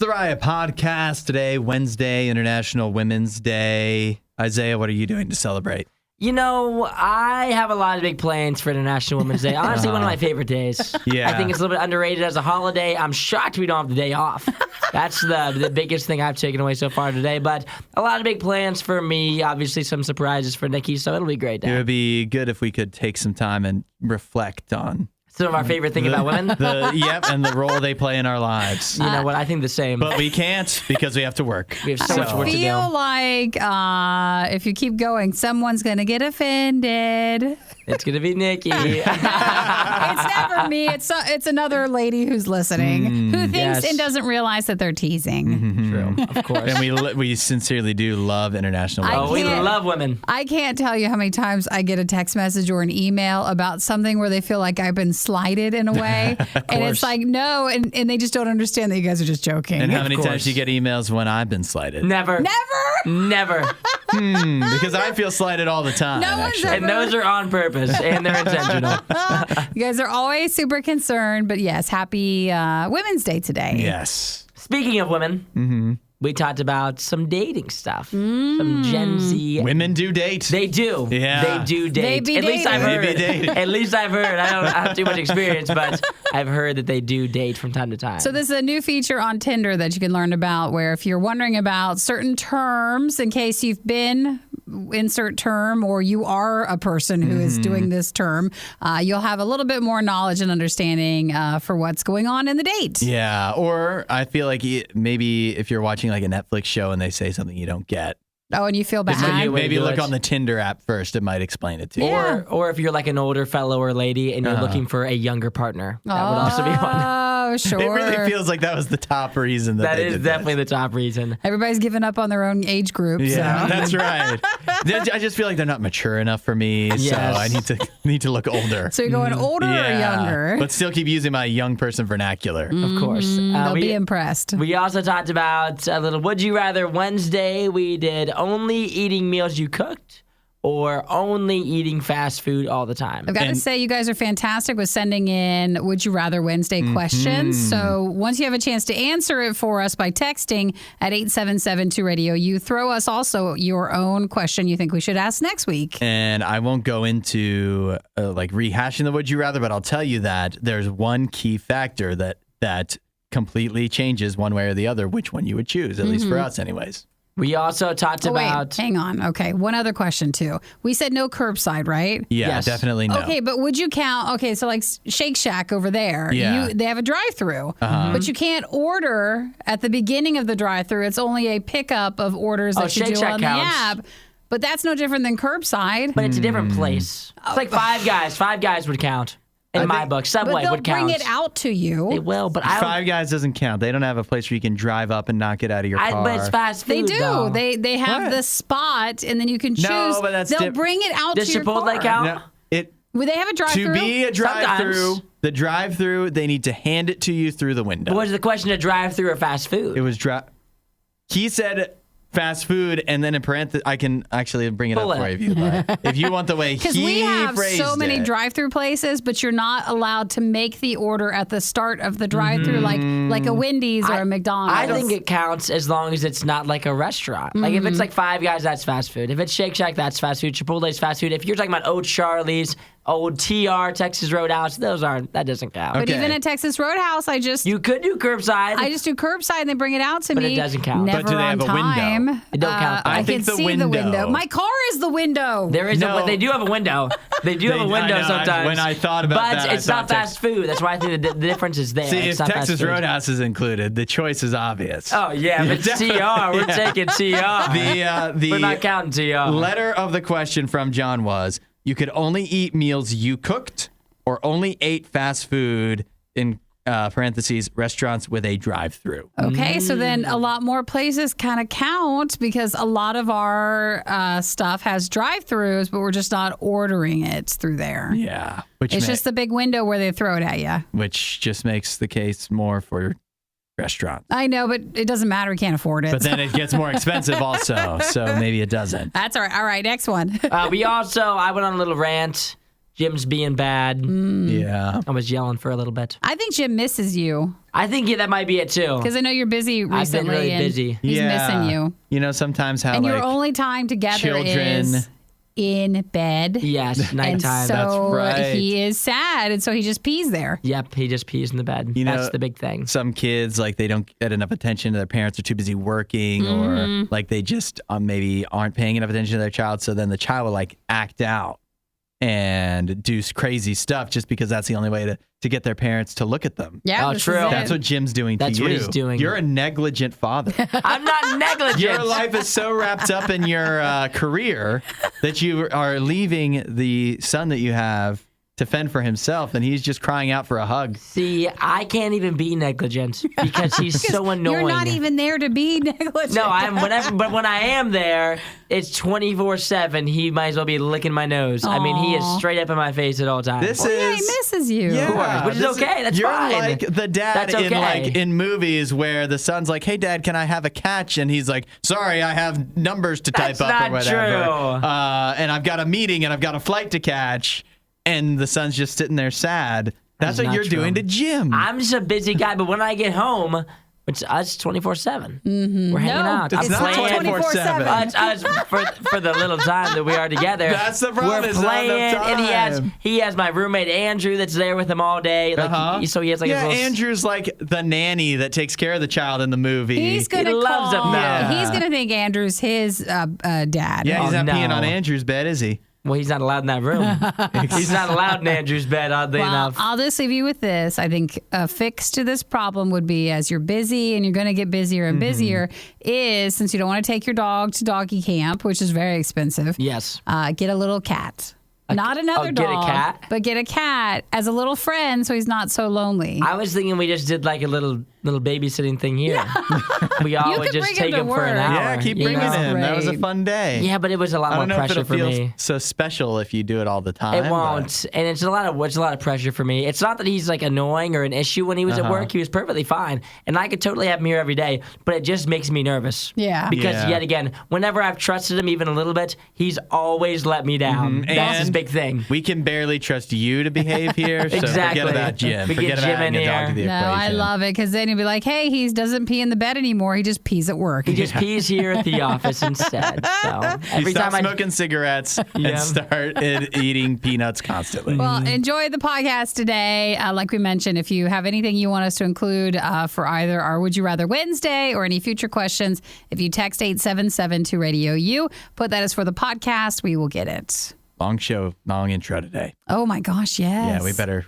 The Riot Podcast today, Wednesday, International Women's Day. Isaiah, what are you doing to celebrate? You know, I have a lot of big plans for International Women's Day. Honestly, one of my favorite days. Yeah. I think it's a little bit underrated as a holiday. I'm shocked we don't have the day off. That's the biggest thing I've taken away so far today. But a lot of big plans for me. Obviously, some surprises for Nikki, so it'll be a great day. It would be good if we could take some time and reflect on Some of our favorite thing about women. and the role they play in our lives. You know what? I think the same. But we can't because we have to work. We have so much work to do. I feel like if you keep going, someone's going to get offended. It's going to be Nikki. It's never me. It's another lady who's listening who thinks and doesn't realize that they're teasing. True, of course. And we sincerely do love International Women's Oh, we Day. love women. I can't tell you how many times I get a text message or an email about something where they feel like I've been slighted in a way. And it's like, no, and they just don't understand that you guys are just joking. And how many times do you get emails when I've been slighted? Never. Never? Because I feel slighted all the time. No one's actually. ever- And those are on purpose, and they're intentional. You guys are always super concerned, but yes, happy Women's Day today. Yes. Speaking of women, we talked about some dating stuff. Some Gen Z. Women do date. They do. Yeah. They do date. They be At least I've dating. heard. They be dating. At least I've heard. I don't have too much experience, but I've heard that they do date from time to time. So this is a new feature on Tinder that you can learn about where if you're wondering about certain terms in case you've been insert term or you are a person who is doing this term, you'll have a little bit more knowledge and understanding for what's going on in the date. Yeah, or I feel like maybe if you're watching like a Netflix show and they say something you don't get, Oh, and you feel bad. Good way to maybe do look it. on the Tinder app first. It might explain it to you. Yeah. Or if you're like an older fellow or lady and you're looking for a younger partner, that would also be fun. Oh, sure. It really feels like that was the top reason that That they is did definitely the top reason. Everybody's given up on their own age group. Yeah, So. that's right. I just feel like they're not mature enough for me, Yes. so I need to look older. So you're going older or younger? but still keep using my young person vernacular. Of course. They'll be impressed. We also talked about a little Would You Rather Wednesday. We did only eating meals you cooked or only eating fast food all the time. I've got to say, you guys are fantastic with sending in Would You Rather Wednesday questions. So once you have a chance to answer it for us by texting at 877-2RadioU, throw us also your own question you think we should ask next week. And I won't go into like rehashing the Would You Rather, but I'll tell you that there's one key factor that completely changes one way or the other which one you would choose, at least for us anyways. We also talked Oh, wait, about... hang on. Okay, one other question, too. We said no curbside, right? Yeah, Yes. definitely no. Okay, but would you count? Okay, so like Shake Shack over there, Yeah. they have a drive-through, but you can't order at the beginning of the drive-through. It's only a pickup of orders that you Shake do Shack on counts. the app. But that's no different than curbside. But it's a different place. It's like Five Guys. Five Guys would count. In my book. Subway But they'll would count. bring it out to you. They will, but I don't... Five Guys doesn't count. They don't have a place where you can drive up and not get out of your car. But it's fast food, They do. though. They have What? the spot, and then you can choose. No, but that's They'll bring it out Does to your Chipotle car. count? No, Well, they have a drive-through. to be a drive-through, Sometimes. the drive-through, they need to hand it to you through the window. Was the question a drive-through or fast food? It was He said fast food, and then in parentheses, I can actually bring it Pull up it for you if you'd like. If you want the way Because he we have phrased so many it. drive-through places, but you're not allowed to make the order at the start of the drive-through, like a Wendy's or a McDonald's. I think it counts as long as it's not like a restaurant. Like if it's like Five Guys, that's fast food. If it's Shake Shack, that's fast food. Chipotle's fast food. If you're talking about Old Charlie's, Old TR, Texas Roadhouse, that doesn't count. But Okay. even at Texas Roadhouse, I just You could do curbside. do curbside and they bring it out to But me. it doesn't count. Never But do they on have a window? time. It don't count. I I can think the see the window. window. My car is the window. There is No. they do have a window. They do have a window I know, sometimes. when I thought about but that, I it's not thought fast food. That's why I think the difference is there. See, it's if not Texas fast food. Roadhouse is included, the choice is obvious. Oh yeah, but it's TR. We're taking TR. The We're not counting TR. letter of the question from John was, you could only eat meals you cooked or only ate fast food in parentheses, restaurants with a drive-through. Okay, so then a lot more places kind of count because a lot of our stuff has drive-throughs, but we're just not ordering it through there. Yeah. It's just the big window where they throw it at you. Which just makes the case more for restaurants. I know, but it doesn't matter. We can't afford it. But then it gets more expensive also, so maybe it doesn't. That's all right. All right, next one. I went on a little rant Jim's being bad. Yeah. I was yelling for a little bit. I think Jim misses you I think that might be it too. because I know you're busy recently. I've been really and busy. He's missing you. You know, sometimes how And like your only time together children. is in bed. Yes, And nighttime. so That's right. he is sad, and so he just pees there. Yep, he just pees in the bed. You know, That's the big thing. some kids like they don't get enough attention. Their parents are too busy working, or like they just maybe aren't paying enough attention to their child. So then the child will like act out and do crazy stuff just because that's the only way to get their parents to look at them. Yeah, Oh, this true. is it. That's what Jim's doing to you. That's what he's doing. You're a negligent father. I'm not negligent. Your life is so wrapped up in your career that you are leaving the son that you have to fend for himself, and he's just crying out for a hug. See, I can't even be negligent because he's so annoying. You're not even there to be negligent. No, I'm whatever. But when I am there, it's 24/7. He might as well be licking my nose. I mean, he is straight up in my face at all times. This Yeah, is he misses you. Yeah, Which is this okay, that's you're fine. like the dad That's in okay. in movies where the son's like, "Hey, Dad, can I have a catch?" And he's like, "Sorry, I have numbers to That's type up or not whatever. true. And I've got a meeting and I've got a flight to catch." And the son's just sitting there sad. That's what not you're true. doing to Jim. I'm just a busy guy, but when I get home, it's us 24/7. We're hanging No, out. it's I'm not playing. 24/7. It's us for the little time that we are together. That's the problem, We're it's not playing, enough and time. he has my roommate Andrew that's there with him all day. Like, so he has like yeah, his little. Andrew's like the nanny that takes care of the child in the movie. He's gonna loves him, call. though. Yeah. He's gonna think Andrew's his dad. yeah, he's Oh, not no. peeing on Andrew's bed, is he? Well, he's not allowed in that room. He's not allowed in Andrew's bed, oddly Well, enough. I'll just leave you with this. I think a fix to this problem would be, as you're busy and you're going to get busier and busier, is since you don't want to take your dog to doggy camp, which is very expensive, Yes. get a little cat. Not another get a dog, cat? but get a cat as a little friend so he's not so lonely. I was thinking we just did like a little babysitting thing here. We all You would could just bring take him to him for an work. hour. Yeah, keep you bringing know? him. That was a Great. fun day. Yeah, but it was a lot I more don't know if pressure it'll for feel me. so special if you do it all the time. It won't, and it's a lot of pressure for me. It's not that he's like annoying or an issue when he was at work. He was perfectly fine, and I could totally have him here every day. But it just makes me nervous. Yeah. because Yeah. yet again, whenever I've trusted him even a little bit, he's always let me down. That's his And big thing. We can barely trust you to behave here, so Exactly. forget about Jim. We get Forget Jim about adding in a dog to the No, I equation. love it because then you'll be like, hey, he doesn't pee in the bed anymore. He just pees at work. He just pees here at the office instead. So You every stop time smoking cigarettes Yeah. and start eating peanuts constantly. Well, enjoy the podcast today. Like we mentioned, if you have anything you want us to include for either our Would You Rather Wednesday or any future questions, if you text 877 to RadioU, put that as for the podcast, we will get it. Long show, long intro today. Oh my gosh, yes. Yeah, we better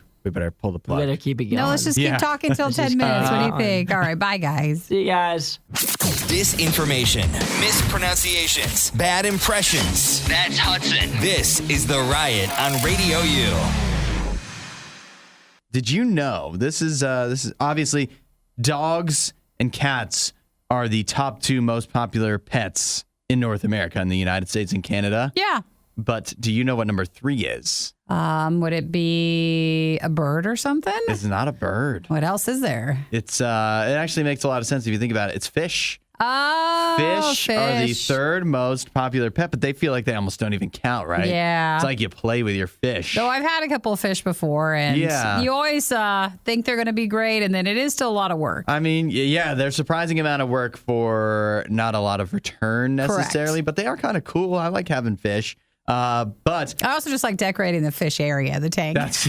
pull the we plug. better keep it going. No, let's just Yeah. keep talking till 10 minutes. What do you think? All right, bye, guys. see you guys. Disinformation, mispronunciations, bad impressions. That's Hudson. This is The Riot on Radio U. Did you know this is obviously dogs and cats are the top two most popular pets in North America, in the United States and Canada. Yeah. But do you know what number 3 is? Would it be a bird or something? It's not a bird. What else is there? It's it actually makes a lot of sense if you think about it. It's fish. Oh, Fish are the third most popular pet, but they feel like they almost don't even count, right? Yeah. It's like you play with your fish. Though I've had a couple of fish before, and Yeah. you always think they're going to be great, and then it is still a lot of work. I mean, yeah, they're a surprising amount of work for not a lot of return necessarily, but they are kind of cool. I like having fish. But I also just like decorating the fish area, the tank. that's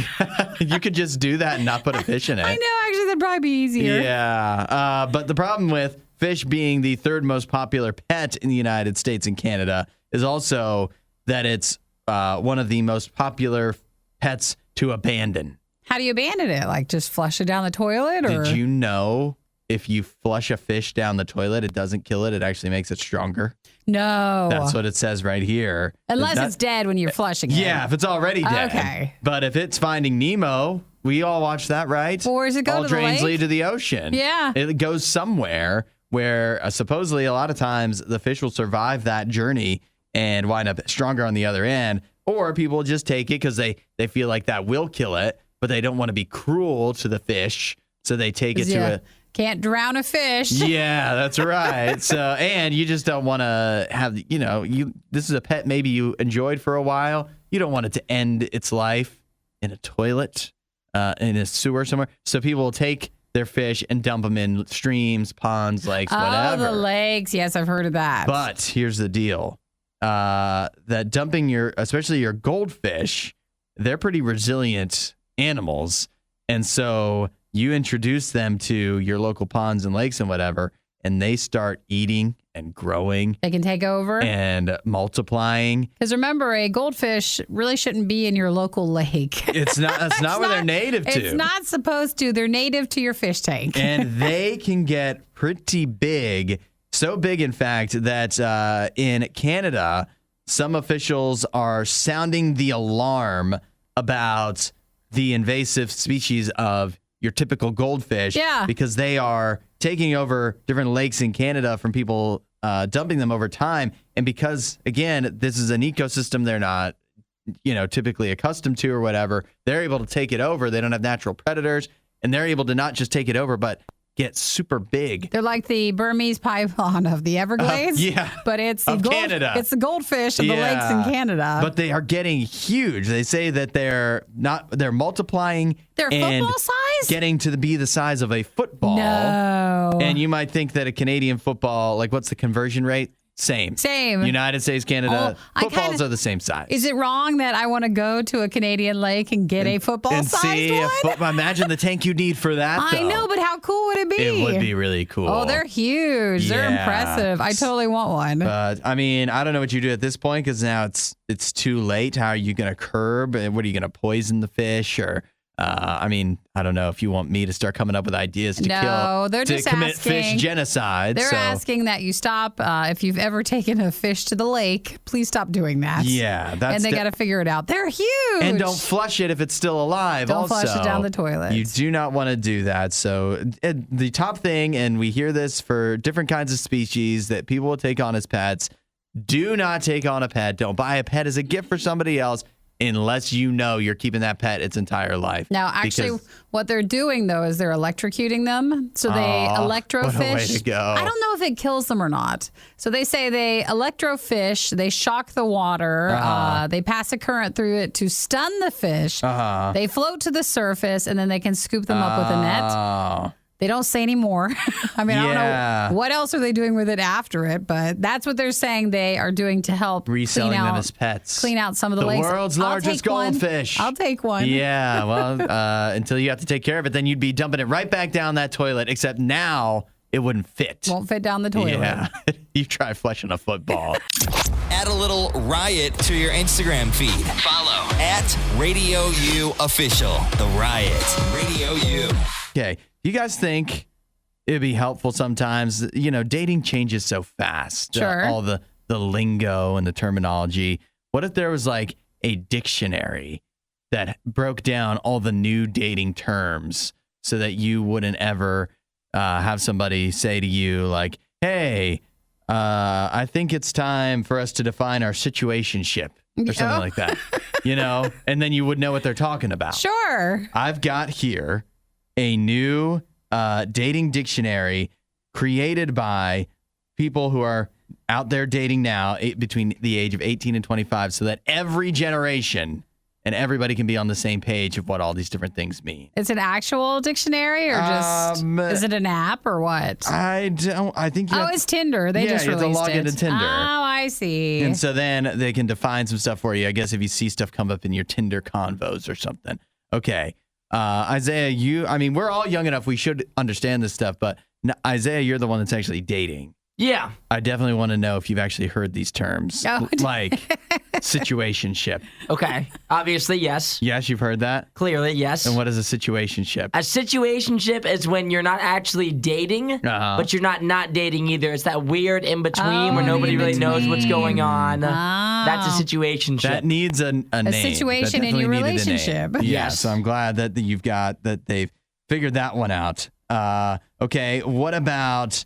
you could just do that and not put a fish in it. I know, actually, that'd probably be easier. Yeah. But the problem with fish being the third most popular pet in the United States and Canada is also that it's one of the most popular pets to abandon. How do you abandon it? Like just flush it down the toilet? Or? Did you know if you flush a fish down the toilet, it doesn't kill it. It actually makes it stronger. No. That's what it says right here. Unless That- it's dead when you're flushing it. Yeah, if it's already dead. Okay. But if it's Finding Nemo, we all watch that, right? Well, where does it go, All to the drains lake? lead to the ocean. Yeah. It goes somewhere where supposedly a lot of times the fish will survive that journey and wind up stronger on the other end. Or people just take it because they feel like that will kill it, but they don't want to be cruel to the fish. So they take it to Can't drown a fish. Yeah, that's right. So, and you just don't want to have, this is a pet maybe you enjoyed for a while. You don't want it to end its life in a toilet, in a sewer somewhere. So people will take their fish and dump them in streams, ponds, lakes, whatever. Oh, the lakes. Yes, I've heard of that. But here's the deal. That dumping especially your goldfish, they're pretty resilient animals. And so you introduce them to your local ponds and lakes and whatever, and they start eating and growing. They can take over. And multiplying. Because remember, a goldfish really shouldn't be in your local lake. That's not where they're native to. It's not supposed to. They're native to your fish tank. And they can get pretty big. So big, in fact, that in Canada, some officials are sounding the alarm about the invasive species of your typical goldfish. Yeah. Because they are taking over different lakes in Canada from people dumping them over time. And because, again, this is an ecosystem they're not, typically accustomed to or whatever, they're able to take it over. They don't have natural predators. And they're able to not just take it over, but get super big. They're like the Burmese python of the Everglades. Yeah. But it's the Canada. It's the goldfish of the lakes in Canada. But they are getting huge. They say that they're multiplying. They're and football size? Getting to be the size of a football. No. And you might think that a Canadian football, what's the conversion rate? Same. United States, Canada, footballs are the same size. Is it wrong that I want to go to a Canadian lake and get a football-sized one? Imagine the tank you need for that, though. I know, but how cool would it be? It would be really cool. Oh, they're huge. They're impressive. I totally want one. But, I don't know what you do at this point because now it's too late. How are you going to curb? What are you going to poison the fish? Or, I don't know if you want me to start coming up with ideas to commit fish genocide. They're asking that you stop. If you've ever taken a fish to the lake, please stop doing that. Yeah. And they got to figure it out. They're huge. And don't flush it if it's still alive. Don't flush it down the toilet. You do not want to do that. So the top thing, and we hear this for different kinds of species that people will take on as pets, do not take on a pet. Don't buy a pet as a gift for somebody else. Unless you're keeping that pet its entire life. Now, actually, what they're doing, though, is they're electrocuting them. So they electrofish. What a way to go. I don't know if it kills them or not. So they say they electrofish, they shock the water, they pass a current through it to stun the fish. They float to the surface, and then they can scoop them up with a net. They don't say any more. I don't know what else are they doing with it after it, but that's what they're saying they are doing to help reselling them as pets. Clean out some of the lakes. The world's largest goldfish. I'll take one. Yeah, well, until you have to take care of it, then you'd be dumping it right back down that toilet, except now it wouldn't fit. Won't fit down the toilet. Yeah, you try flushing a football. Add a little riot to your Instagram feed. Follow @RadioU Official. The Riot. Radio U. Okay. You guys think it'd be helpful sometimes? Dating changes so fast. Sure. All the lingo and the terminology. What if there was like a dictionary that broke down all the new dating terms so that you wouldn't ever have somebody say to you like, hey, I think it's time for us to define our situationship or something like that, and then you would know what they're talking about. Sure. I've got here a new dating dictionary created by people who are out there dating now between the age of 18 and 25 so that every generation and everybody can be on the same page of what all these different things mean. It's an actual dictionary or just, is it an app or what? I think you it's Tinder. They just released it. You have to log into Tinder. Oh, I see. And so then they can define some stuff for you. I guess if you see stuff come up in your Tinder convos or something. Okay. Isaiah, we're all young enough. We should understand this stuff. But Isaiah, you're the one that's actually dating. Yeah. I definitely want to know if you've actually heard these terms, like situationship. Okay. Obviously, yes. Yes, you've heard that? Clearly, yes. And what is a situationship? A situationship is when you're not actually dating, but you're not dating either. It's that weird in-between where nobody really knows what's going on. That's a situationship. That needs a name. A situation in your relationship. Yes. So I'm glad that they've figured that one out. Okay. What about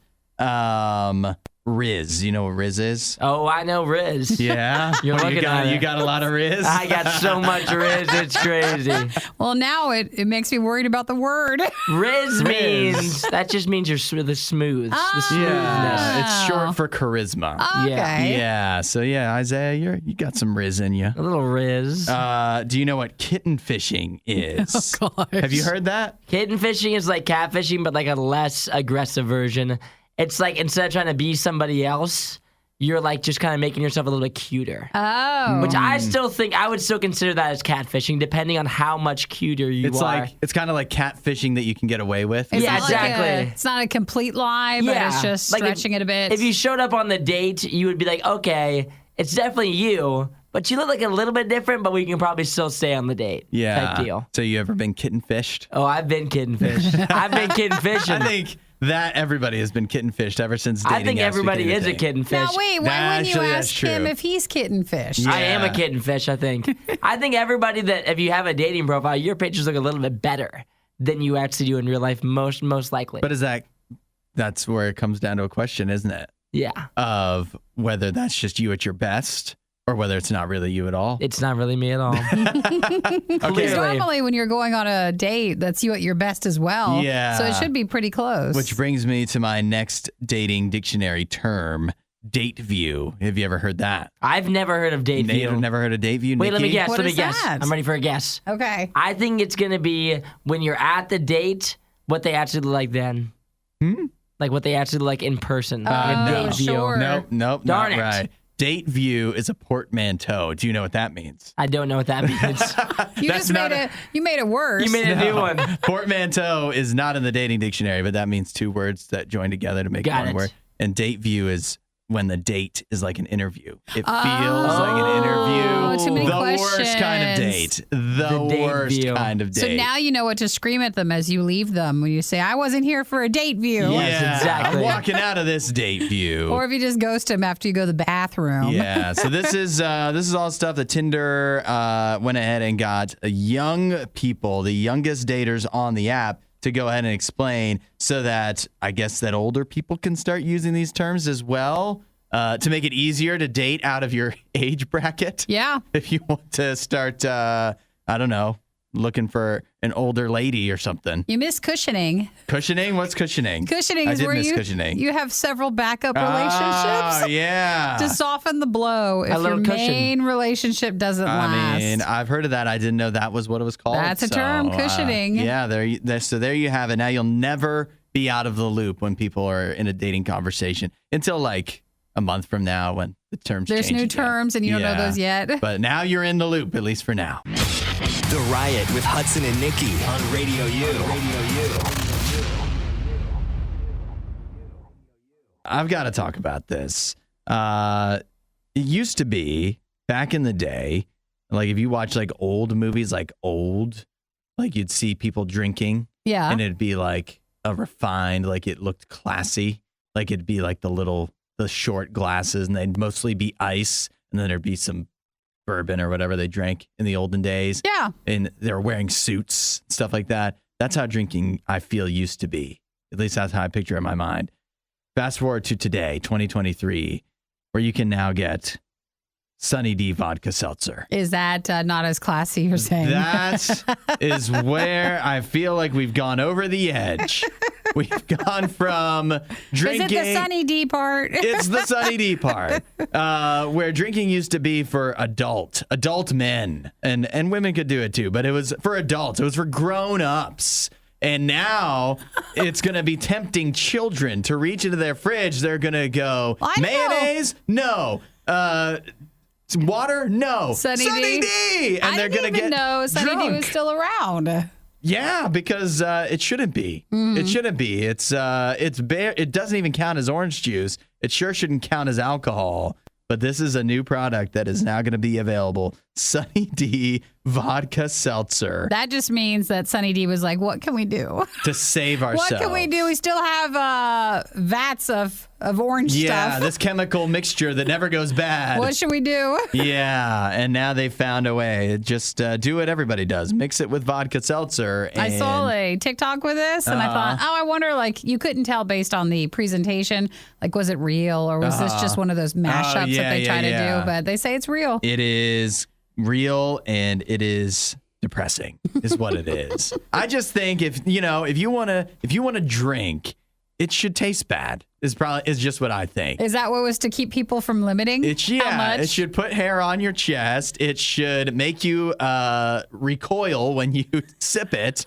Riz. You know what Riz is? Oh, I know Riz. Yeah. You're looking at it. You got a lot of Riz? I got so much Riz, it's crazy. Well, now it makes me worried about the word. Riz means, that just means you're the smooth. The smoothness. Yeah, it's short for charisma. Okay. Yeah. So yeah, Isaiah, you got some Riz in you. A little Riz. Do you know what kitten fishing is? Oh, gosh. Have you heard that? Kitten fishing is like catfishing, but like a less aggressive version. It's like instead of trying to be somebody else, you're like just kind of making yourself a little bit cuter. Oh. Which I still think, I would still consider that as catfishing, depending on how much cuter you are. It's kind of like catfishing that you can get away with. It's Yeah, not exactly. It's not a complete lie, but it's just Like, stretching it a bit. If you showed up on the date, you would be like, okay, it's definitely you, but you look like a little bit different, but we can probably still stay on the date. Yeah. Type deal. So you ever been kitten fished? Oh, I've been kitten fished. I've been kitten fishing. I think that everybody has been kitten fished ever since dating. I think apps everybody became is a thing. kitten fish. now, wait, why wouldn't you Actually, that's ask him true. if he's kitten fish? Yeah. I am a kitten fish, I think. I think everybody that, if you have a dating profile, your pictures look a little bit better than you actually do in real life, most likely. But that's where it comes down to a question, isn't it? Yeah. Of whether that's just you at your best or whether it's not really you at all. It's not really me at all. Because Clearly. normally when you're going on a date, that's you at your best as well. Yeah. So it should be pretty close. Which brings me to my next dating dictionary term, date view. Have you ever heard that? I've never heard of date Nate, view. never heard of date view? Wait, let me Nikki? guess. What Let me is guess. that? I'm ready for a guess. Okay. I think it's going to be when you're at the date, what they actually look like then. Like what they actually look like in person. Like a Oh, date view. sure. Nope, Darn not it. right. Date view is a portmanteau. Do you know what that means? I don't know what that means. You That's just not made it worse. You made a new one. Portmanteau is not in the dating dictionary, but that means two words that join together to make Got one it. word. And date view is when the date is like an interview. It feels like an interview. too many the worst kind of questions. date. The date worst view. kind of date. So now you know what to scream at them as you leave them when you say, I wasn't here for a date view. Yes, yeah, exactly. I'm walking out of this date view. Or if you just ghost them after you go to the bathroom. Yeah, so this is all stuff that Tinder went ahead and got young people, the youngest daters on the app, to go ahead and explain so that I guess that older people can start using these terms as well to make it easier to date out of your age bracket. Yeah. If you want to start, I don't know, looking for an older lady or something. You miss cushioning. Cushioning? What's cushioning? Cushioning I is did where miss cushioning. you have several backup Oh, relationships yeah. to soften the blow if your little cushion. main relationship doesn't last. I mean, I've heard of that. I didn't know that was what it was called. That's a term, cushioning. Yeah, so there you have it. Now you'll never be out of the loop when people are in a dating conversation until like a month from now when the terms There's change new again. terms and you don't know Yeah. those yet. But now you're in the loop, at least for now. The Riot with Hudson and Nikki on Radio U. I've got to talk about this. It used to be back in the day, like if you watch like old movies, like you'd see people drinking. Yeah. And it'd be like a refined, like it looked classy. Like it'd be like the short glasses and they'd mostly be ice. And then there'd be some bourbon or whatever they drank in the olden days. Yeah. And they were wearing suits, stuff like that. That's how drinking, I feel, used to be. At least that's how I picture it in my mind. Fast forward to today, 2023, where you can now get Sunny D vodka seltzer. Is that not as classy, you're saying? That is where I feel like we've gone over the edge. We've gone from drinking. Is it the Sunny D part? It's the Sunny D part, where drinking used to be for adult men, and women could do it too, but it was for adults. It was for grown-ups. And now it's going to be tempting children to reach into their fridge. They're going to go, I know. mayonnaise? No. Water? No. Sunny D. And they're I didn't going to even get know Sunny drunk. D was still around. Yeah, because it shouldn't be. It shouldn't be. It's it doesn't even count as orange juice. It sure shouldn't count as alcohol. But this is a new product that is now going to be available. Sunny D vodka seltzer That just means that Sunny D was like, what can we do? to save ourselves. What can we do? We still have vats of orange Yeah, stuff. this chemical mixture that never goes bad. What should we do? Yeah, and now they found a way. Just do what everybody does. Mix it with vodka seltzer. And I saw a TikTok with this, and I thought, I wonder, like, you couldn't tell based on the presentation, like, was it real or was this just one of those mashups that they try to do? But they say it's real. It is real, and it is depressing, is what it is. I just think if you want to drink, it should taste bad. Is just what I think. Is that what was to keep people from limiting? How much? It should put hair on your chest. It should make you recoil when you sip it.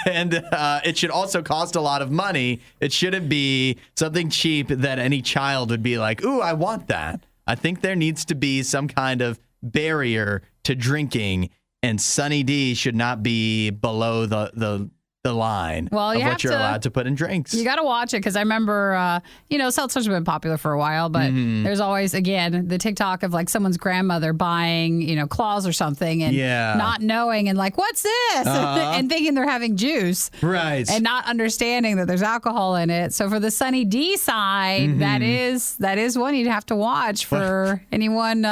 And it should also cost a lot of money. It shouldn't be something cheap that any child would be like, ooh, I want that. I think there needs to be some kind of barrier to drinking, and Sunny D should not be below the line of what you're allowed to put in drinks. You got to watch it because I remember, seltzers have been popular for a while, but there's always, again, the TikTok of like someone's grandmother buying, claws or something and not knowing and like, what's this? And thinking they're having juice. Right. And not understanding that there's alcohol in it. So for the Sunny D side, that is one you'd have to watch for anyone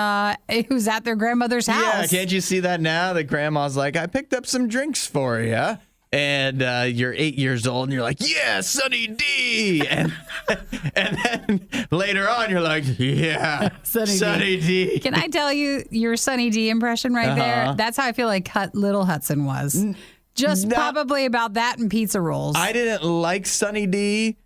who's at their grandmother's house. Yeah, can't you see that now? That grandma's like, I picked up some drinks for you. And you're 8 years old, and you're like, yeah, Sunny D. And then later on, you're like, yeah, Sunny D. Can I tell you your Sunny D impression right there? That's how I feel like little Hudson was. Just probably about that and pizza rolls. I didn't like Sunny D,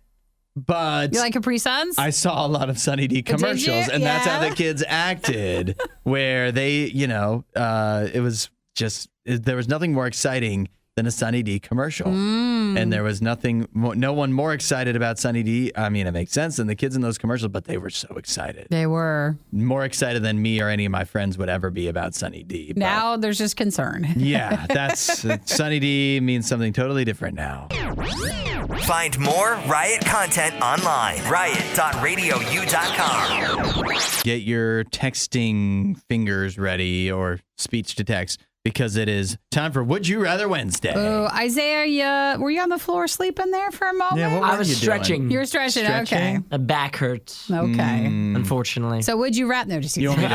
but... You like Capri Suns? I saw a lot of Sunny D commercials, and that's how the kids acted, where they, it was just, there was nothing more exciting than a Sunny D commercial. And there was no one more excited about Sunny D. I mean, it makes sense than the kids in those commercials, but they were so excited. They were. More excited than me or any of my friends would ever be about Sunny D. Now there's just concern. Yeah, that's Sunny D means something totally different now. Find more Riot content online. Riot.radiou.com. Get your texting fingers ready or speech to text, because it is time for Would You Rather Wednesday. Oh, Isaiah, were you on the floor sleeping there for a moment? Yeah, I was stretching. You were stretching, okay. The back hurts. Okay. Unfortunately. So would you rather? No, just You want me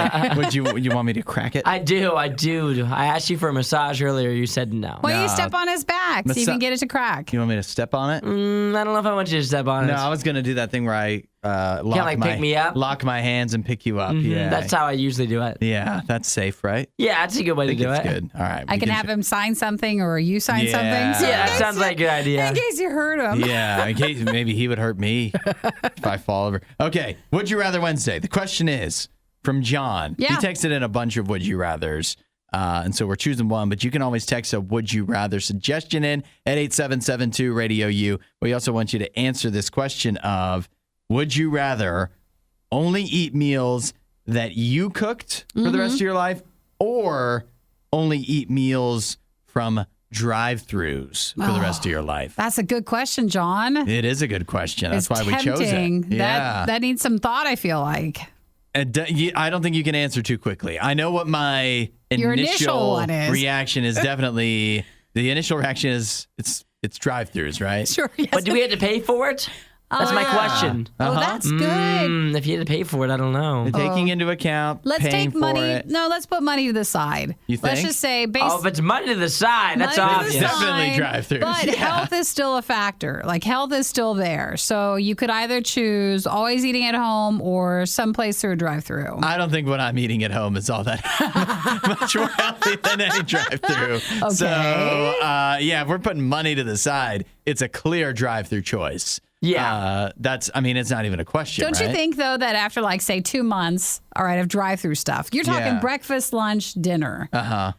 to, you want me to crack it? I do. I asked you for a massage earlier. You said no. Why don't you step on his back so you can get it to crack? You want me to step on it? I don't know if I want you to step on it. No, I was going to do that thing where I pick me up? lock my hands and pick you up. Yeah, That's how I usually do it. Yeah, that's safe, right? Yeah, that's a good way to do it. Good. All right. I can have him sign something or you sign something. So Yeah, that sounds like a good idea. In case you hurt him. Yeah, in case maybe he would hurt me if I fall over. Okay, Would You Rather Wednesday. The question is from John. Yeah. He texted in a bunch of Would You Rathers. And so we're choosing one, but you can always text a Would You Rather suggestion in at 8772 RadioU. We also want you to answer this question of, would you rather only eat meals that you cooked for the rest of your life, or only eat meals from drive-thrus for the rest of your life? That's a good question, John. It is a good question. That's It's why we chose tempting. it. Yeah. That needs some thought, I feel like. I don't think you can answer too quickly. I know what my Your initial one is. reaction is. Definitely, the initial reaction is it's drive-thrus, right? Sure, yes. But do we have to pay for it? That's my question. Oh, that's good. If you had to pay for it, I don't know. Taking into account Let's paying take money. for it. No, let's put money to the side. You Let's think? just say Oh, if it's money to the side, that's money to obvious. the Definitely side, drive-thrus. But Yeah. health is still a factor. Like health is still there. So you could either choose always eating at home or someplace through a drive-through. I don't think what I'm eating at home is all that much more healthy than any drive-through. Okay. So, if we're putting money to the side, it's a clear drive-through choice. Yeah. It's not even a question, Don't you think, though, that after, like, say, 2 months, all right, of drive-through stuff, you're talking Yeah. breakfast, lunch, dinner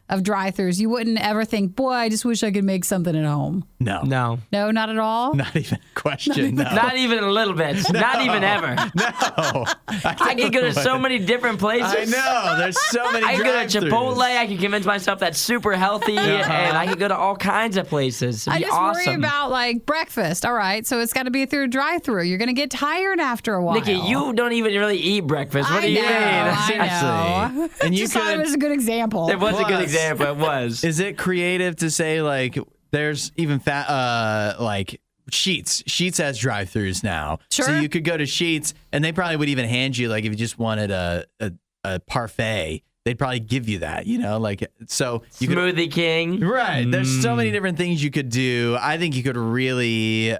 of drive-thrus, you wouldn't ever think, boy, I just wish I could make something at home. No. No. No, not at all? Not even a question. No. Not even a little bit. Not even ever. No. I could go to so many different places. I know. There's so many I could go to drive-thrus. Chipotle. I could convince myself that's super healthy, and I could go to all kinds of places. It'd I be just awesome. worry about, like, breakfast. All right, so it's got to be through a drive-thru. You're going to get tired after a while. Nikki, you don't even really eat breakfast. What do you mean? I know. And you Just thought it was a good example. It was a good example. It was. Is it creative to say like there's even like Sheets? Sheets has drive-thrus now, Sure. So you could go to Sheets, and they probably would even hand you like if you just wanted a parfait, they'd probably give you that. Like so you Smoothie King. Right. There's so many different things you could do. I think you could really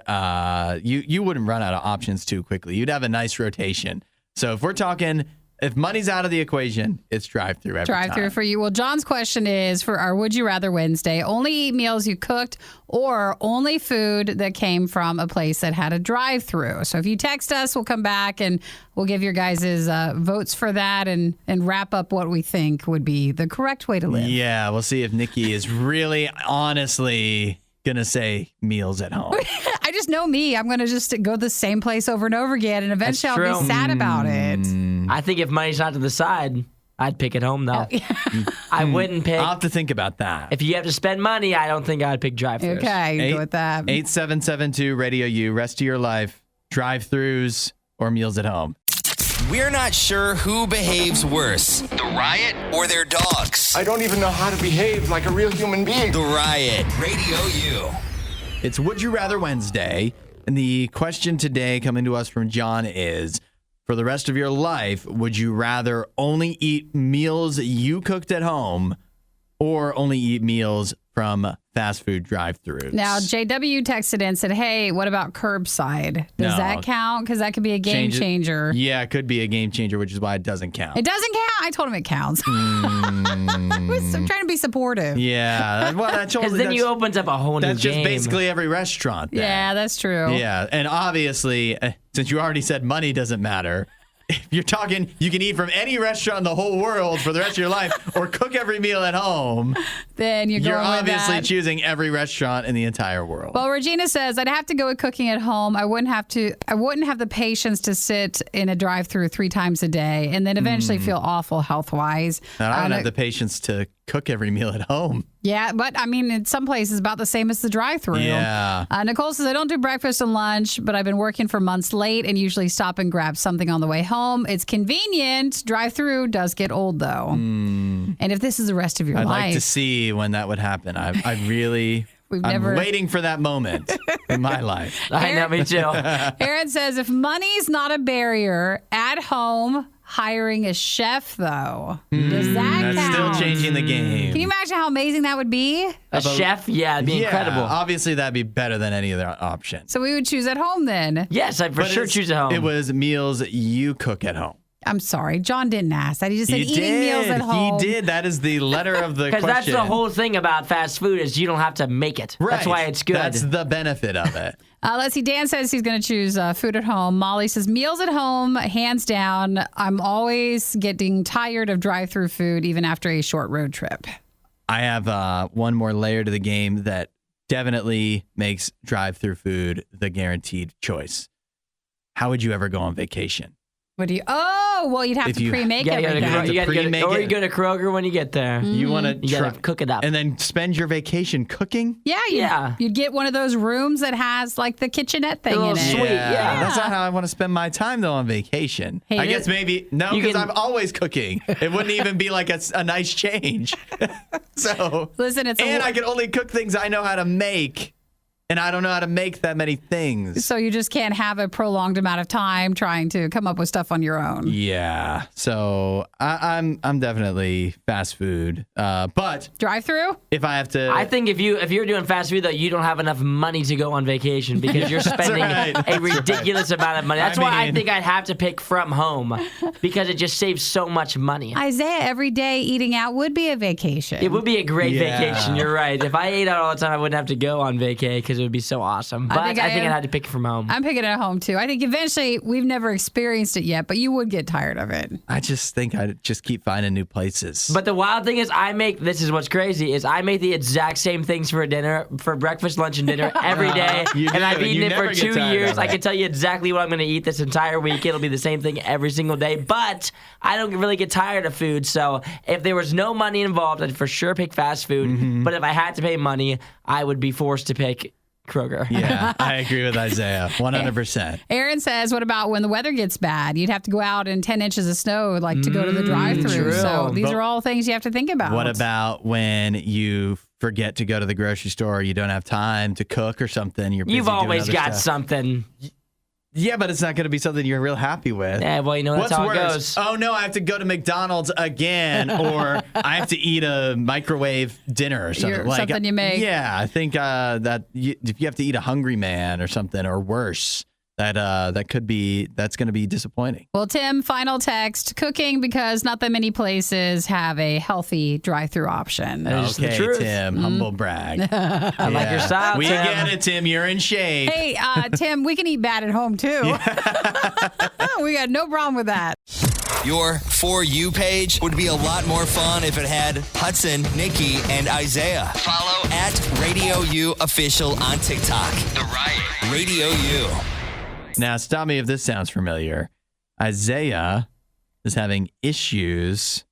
you wouldn't run out of options too quickly. You'd have a nice rotation. So if we're talking, if money's out of the equation, it's drive-thru every time. Drive-thru for you. Well, John's question is for our Would You Rather Wednesday, only eat meals you cooked or only food that came from a place that had a drive-thru. So if you text us, we'll come back and we'll give your guys' votes for that and wrap up what we think would be the correct way to live. Yeah, we'll see if Nikki is really honestly going to say meals at home. I just know me. I'm going to just go to the same place over and over again, and eventually That's I'll be true. sad about it. I think if money's not to the side, I'd pick it home, though. I wouldn't pick. I'll have to think about that. If you have to spend money, I don't think I'd pick drive-thrus. Okay, you go with that. 8772 RadioU. Rest of your life, drive-thrus or meals at home. We're not sure who behaves worse, the Riot or their dogs. I don't even know how to behave like a real human being. The Riot, Radio U. It's Would You Rather Wednesday, and the question today coming to us from John is, for the rest of your life, would you rather only eat meals you cooked at home or only eat meals from fast food drive-thrus? Now, JW texted in and said, hey, what about curbside? Does No. that count? Because that could be a game changer. Yeah, it could be a game changer, which is why it doesn't count. It doesn't count? I told him it counts. I'm trying to be supportive. Yeah, well, that's Because then you opens up a whole new That's just game. basically every restaurant. Then. Yeah, that's true. Yeah, and obviously, since you already said money doesn't matter, if you're talking, you can eat from any restaurant in the whole world for the rest of your life, or cook every meal at home. Then you're going with obviously that. choosing every restaurant in the entire world. Well, Regina says I'd have to go with cooking at home. I wouldn't have the patience to sit in a drive-thru 3 times a day and then eventually feel awful health-wise. And I don't have the patience to cook every meal at home. Yeah, but I mean, in some places, about the same as the drive-thru. Yeah. Nicole says I don't do breakfast and lunch, but I've been working for months late and usually stop and grab something on the way home. It's convenient. Drive-thru does get old though. And if this is the rest of your I'd life, like to see when that would happen. I really, I'm waiting for that moment in my life. I know, me too. Aaron says if money's not a barrier at home. Hiring a chef, though. Does that That's count? still changing the game. Can you imagine how amazing that would be? A chef? Yeah, it'd be incredible. Obviously, that'd be better than any other option. So we would choose at home then. Yes, I'd for sure choose at home. It was meals you cook at home. I'm sorry. John didn't ask that. He just said eating meals at home. He did. That is the letter of the question. Because that's the whole thing about fast food is you don't have to make it. Right. That's why it's good. That's the benefit of it. Let's see. Dan says he's going to choose food at home. Molly says meals at home, hands down. I'm always getting tired of drive-through food, even after a short road trip. I have one more layer to the game that definitely makes drive-through food the guaranteed choice. How would you ever go on vacation? What do you? Oh, well, you'd have to pre-make everything. You go to Kroger when you get there. You want to gotta cook it up. and then spend your vacation cooking? Yeah, you'd get one of those rooms that has like the kitchenette thing in little it. suite. Yeah. That's not how I want to spend my time though on vacation. Hey, I guess maybe no, you because can- I'm always cooking. It wouldn't even be like a nice change. So Listen, and I can only cook things I know how to make. And I don't know how to make that many things. So you just can't have a prolonged amount of time trying to come up with stuff on your own. Yeah. So I'm definitely fast food. But Drive-through? if I have to, I think if you're doing fast food though, you don't have enough money to go on vacation because you're spending a ridiculous amount of money. That's why I think I'd have to pick from home because it just saves so much money. Isaiah, every day eating out would be a vacation. It would be a great Yeah. vacation. You're right. If I ate out all the time, I wouldn't have to go on vacay because it would be so awesome. But I think I'd have to pick it from home. I'm picking it at home too. I think eventually we've never experienced it yet, but you would get tired of it. I just think I'd just keep finding new places. But the wild thing is, this is what's crazy, is I make the exact same things for breakfast, lunch, and dinner every day. You And do, I've and eaten you it for never get 2 tired years. of I it. can tell you exactly what I'm going to eat this entire week. It'll be the same thing every single day. But I don't really get tired of food. So if there was no money involved, I'd for sure pick fast food. Mm-hmm. But if I had to pay money, I would be forced to pick Kroger. Yeah, I agree with Isaiah 100%. Aaron says, what about when the weather gets bad? You'd have to go out in 10 inches of snow like to go to the drive-thru. true. So these But are all things you have to think about. What about when you forget to go to the grocery store, you don't have time to cook or something? You're busy You've doing always other got stuff. something. Yeah, but it's not going to be something you're real happy with. Yeah, well, that's What's how worse? it goes. Oh, no, I have to go to McDonald's again, or I have to eat a microwave dinner or something. Something you make. Yeah, I think that if you have to eat a Hungry Man or something, or worse, that's going to be disappointing. Well, Tim, final text, cooking because not that many places have a healthy drive-through option. That is the Okay, truth. Tim, humble brag. I like your style, We Tim. get it, Tim. You're in shape. Hey, Tim, we can eat bad at home too. We got no problem with that. Your For You page would be a lot more fun if it had Hudson, Nikki, and Isaiah. Follow at RadioU Official on TikTok. The Riot. Radio U. Now, stop me if this sounds familiar. Isaiah is having issues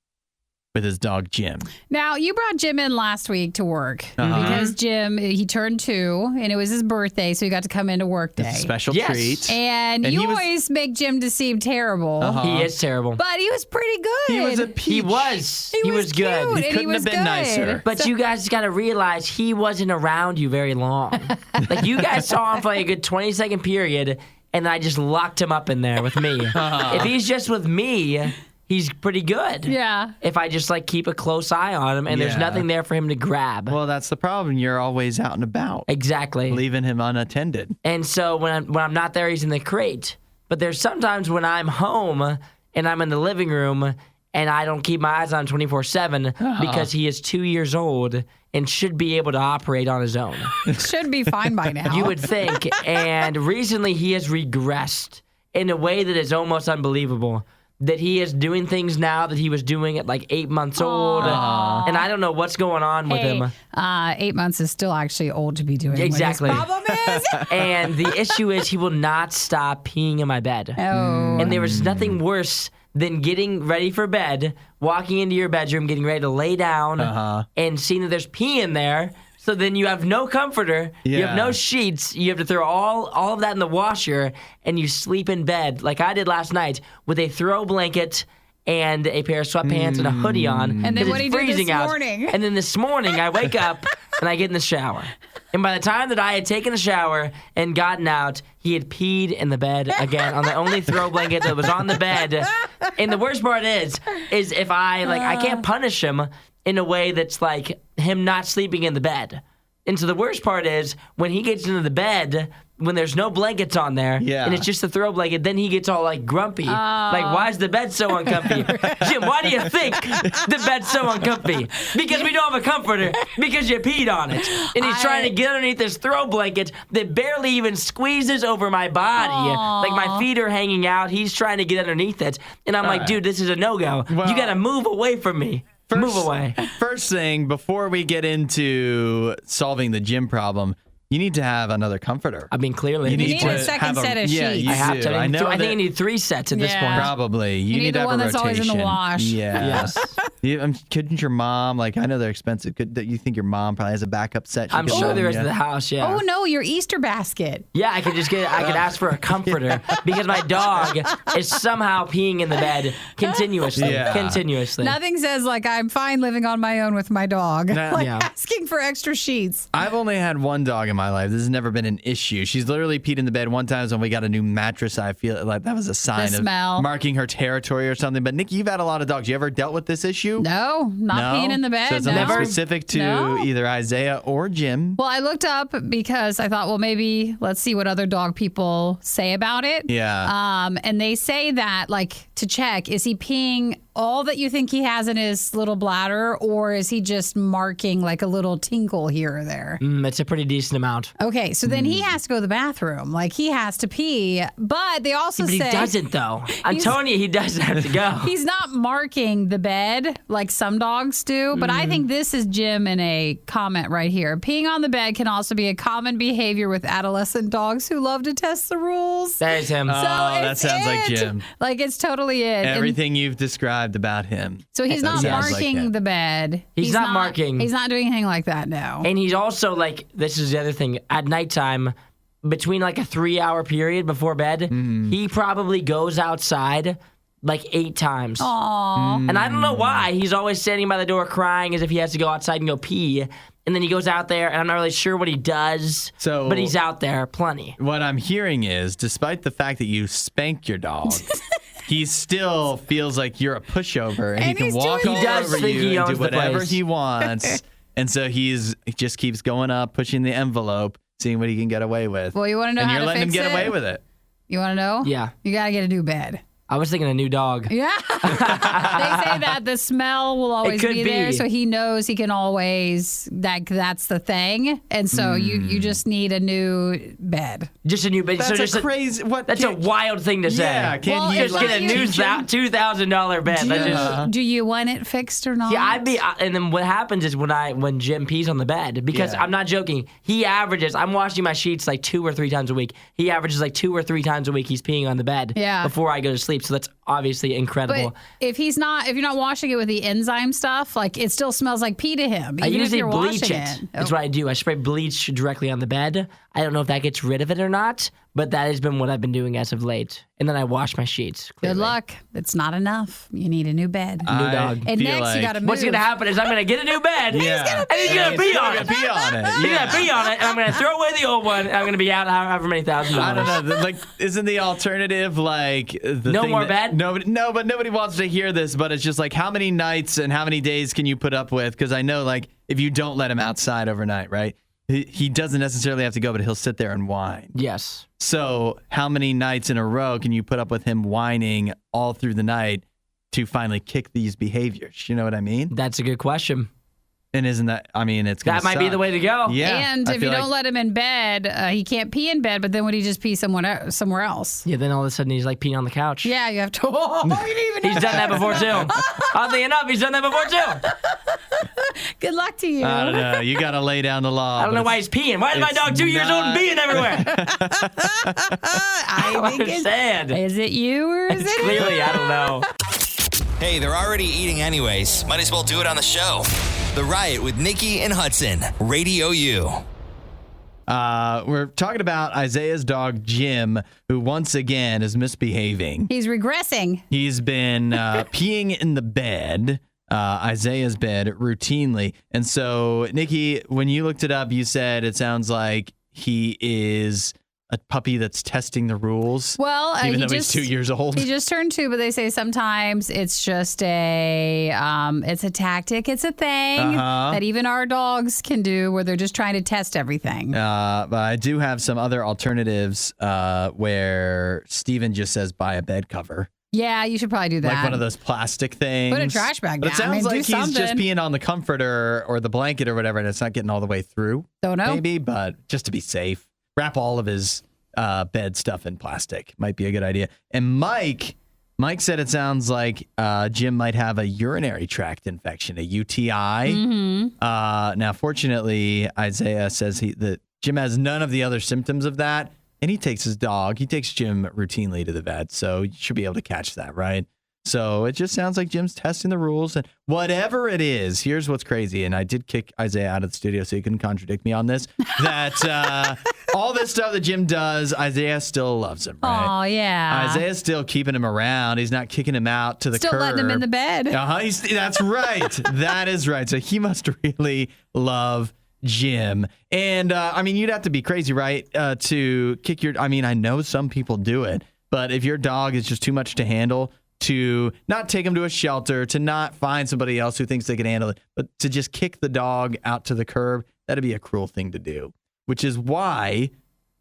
with his dog, Jim. Now, you brought Jim in last week to work because Jim, he turned 2 and it was his birthday, so he got to come into work day. It's a special Yes. treat. And And you he was- always make Jim to seem terrible, He is terrible. but he was pretty good. He was a peach. He was. He was cute, good. and couldn't was have been good. nicer. But you guys got to realize he wasn't around you very long. Like, you guys saw him for like a good 20-second period, and I just locked him up in there with me. If he's just with me, he's pretty good. Yeah. If I just like keep a close eye on him and there's Yeah. nothing there for him to grab. Well, that's the problem. You're always out and about, Exactly. leaving him unattended. And so when I'm not there, he's in the crate. But there's sometimes when I'm home and I'm in the living room and I don't keep my eyes on him 24/7 because he is 2 years old and should be able to operate on his own. Should be fine by now. You would think. And recently he has regressed in a way that is almost unbelievable. That he is doing things now that he was doing at like 8 months old. And I don't know what's going on with him. 8 months is still actually old to be doing Exactly. what his problem is. And the issue is he will not stop peeing in my bed. Oh. And there was nothing worse than getting ready for bed, walking into your bedroom, getting ready to lay down, and seeing that there's pee in there. So then you have no comforter, you have Yeah. no sheets, you have to throw all of that in the washer, and you sleep in bed like I did last night with a throw blanket and a pair of sweatpants and a hoodie on. And then 'cause what it's do you do this freezing out. morning? And then this morning I wake up and I get in the shower. And by the time that I had taken a shower and gotten out, he had peed in the bed again on the only throw blanket that was on the bed. And the worst part is if I can't punish him in a way that's like him not sleeping in the bed. And so the worst part is when he gets into the bed, when there's no blankets on there, Yeah. and it's just a throw blanket, then he gets all like grumpy. Like, why is the bed so uncomfy? Jim, why do you think the bed's so uncomfy? Because we don't have a comforter, because you peed on it. And he's trying to get underneath this throw blanket that barely even squeezes over my body. Like my feet are hanging out. He's trying to get underneath it. And I'm like, dude, this is a no-go. Well- You got to move away from me. Move away. First thing, before we get into solving the gym problem, you need to have another comforter. I mean, clearly. You need to a second have set of yeah, sheets. You I have do. to. I know I think that- I need 3 sets at this Yeah. point. Probably. You need the to have one a that's rotation. always in the wash. Yeah. Yes. Couldn't your mom, like, I know they're expensive. You think your mom probably has a backup set? I'm sure there is in the house, yeah. Oh, no, your Easter basket. Yeah, I could ask for a comforter because my dog is somehow peeing in the bed continuously. Yeah. Continuously. Nothing says like I'm fine living on my own with my dog. Nah. Like Yeah. asking for extra sheets. I've only had one dog in my life. This has never been an issue. She's literally peed in the bed one time when we got a new mattress. I feel like that was a sign of smell. marking her territory or something. But Nikki, you've had a lot of dogs. You ever dealt with this issue? No, not No? peeing in the bed. So it's no. something specific to No. either Isaiah or Jim. Well, I looked up because I thought, well, maybe let's see what other dog people say about it. Yeah. And they say that, like, to check, is he peeing all that you think he has in his little bladder, or is he just marking like a little tinkle here or there? It's a pretty decent amount. Okay, so then he has to go to the bathroom. Like, he has to pee. But they also But he say doesn't, though. I'm telling you, he doesn't have to go. he's not marking the bed like some dogs do. But I think this is Jim in a comment right here. Peeing on the bed can also be a common behavior with adolescent dogs who love to test the rules. There's him. Oh, that it's sounds like it. Jim. Like, it's totally it. And- Everything you've described described about him. So he's not sounds like marking him. the bed. He's not marking. He's not doing anything like that, no. And he's also like, this is the other thing, at nighttime, between like a 3-hour period before bed, he probably goes outside like 8 times. Aww. And I don't know why. He's always standing by the door crying as if he has to go outside and go pee. And then he goes out there, and I'm not really sure what he does, but he's out there plenty. What I'm hearing is, despite the fact that you spank your dog, he still feels like you're a pushover, and he can walk all over you and do whatever he wants. And so he just keeps going up, pushing the envelope, seeing what he can get away with. Well, you want to know and how you're to letting him fix get it? away with it. You want to know? Yeah. You got to get a new bed. I was thinking a new dog. Yeah. They say that the smell will always be there, so he knows he can always, that's the thing. And so you just need a new bed. Just a new bed. That's so just crazy. That's a wild thing to say. Yeah, can't he just get a new $2,000 bed. Do you want it fixed or not? Yeah, and then what happens is when Jim pees on the bed, because I'm not joking, he averages, I'm washing my sheets like 2 or 3 times a week. He averages like 2 or 3 times a week he's peeing on the bed before I go to sleep. So that's obviously incredible. But if you're not washing it with the enzyme stuff, like it still smells like pee to him. I Even usually if you're bleach washing it. That's what I do. I spray bleach directly on the bed. I don't know if that gets rid of it or not, but that has been what I've been doing as of late. And then I wash my sheets. Clearly. Good luck. It's not enough. You need a new bed. New dog. And next you got to move. What's going to happen is I'm going to get a new bed. And he's going to pee on it. He's going to pee on it, and I'm going to throw away the old one, and I'm going to be out however many $1,000. I don't know. Like, isn't the alternative like the no thing more that bed? But nobody wants to hear this. But it's just like, how many nights and how many days can you put up with? Because I know, like, if you don't let him outside overnight, right? He doesn't necessarily have to go, but he'll sit there and whine. Yes. So how many nights in a row can you put up with him whining all through the night to finally kick these behaviors? You know what I mean? That's a good question. And isn't that, I mean, it's going to That might be the way to go. Yeah. And if you don't let him in bed, he can't pee in bed, but then would he just pee somewhere else? Yeah, then all of a sudden he's like peeing on the couch. Yeah, you have to. You didn't even He's done that before too. Oddly enough, he's done that before too. Good luck to you. I don't know. You got to lay down the law. I don't know why he's peeing. Why is my dog 2 years old and peeing everywhere? I don't understand. Is it you or is it Clearly, I don't know. Hey, they're already eating anyways. Might as well do it on the show. The Riot with Nikki and Hudson. Radio U. We're talking about Isaiah's dog, Jim, who once again is misbehaving. He's regressing. He's been peeing in the bed, Isaiah's bed, routinely. And so, Nikki, when you looked it up, you said it sounds like he is a puppy that's testing the rules. Well, even though he's 2 years old. He just turned 2, but they say sometimes it's just it's a tactic. It's a thing that even our dogs can do where they're just trying to test everything. But I do have some other alternatives where Steven just says buy a bed cover. Yeah, you should probably do that. Like one of those plastic things. Put a trash bag But down. it sounds like he's something. just peeing on the comforter or the blanket or whatever, and it's not getting all the way through. Don't know. Maybe, but just to be safe, wrap all of his bed stuff in plastic. Might be a good idea. And Mike said it sounds like Jim might have a urinary tract infection, a UTI. Now, fortunately, Isaiah says that Jim has none of the other symptoms of that, and he takes Jim routinely to the vet, so you should be able to catch that, right? So it just sounds like Jim's testing the rules, and whatever it is, here's what's crazy, and I did kick Isaiah out of the studio so he couldn't contradict me on this, that all this stuff that Jim does, Isaiah still loves him, right? Oh, yeah. Isaiah's still keeping him around. He's not kicking him out to the curb. Still letting him in the bed. That's right. That is right. So he must really love Jim. And, I mean, you'd have to be crazy, right, to kick your... I mean, I know some people do it, but if your dog is just too much to handle, to not take him to a shelter, to not find somebody else who thinks they can handle it, but to just kick the dog out to the curb, that'd be a cruel thing to do, which is why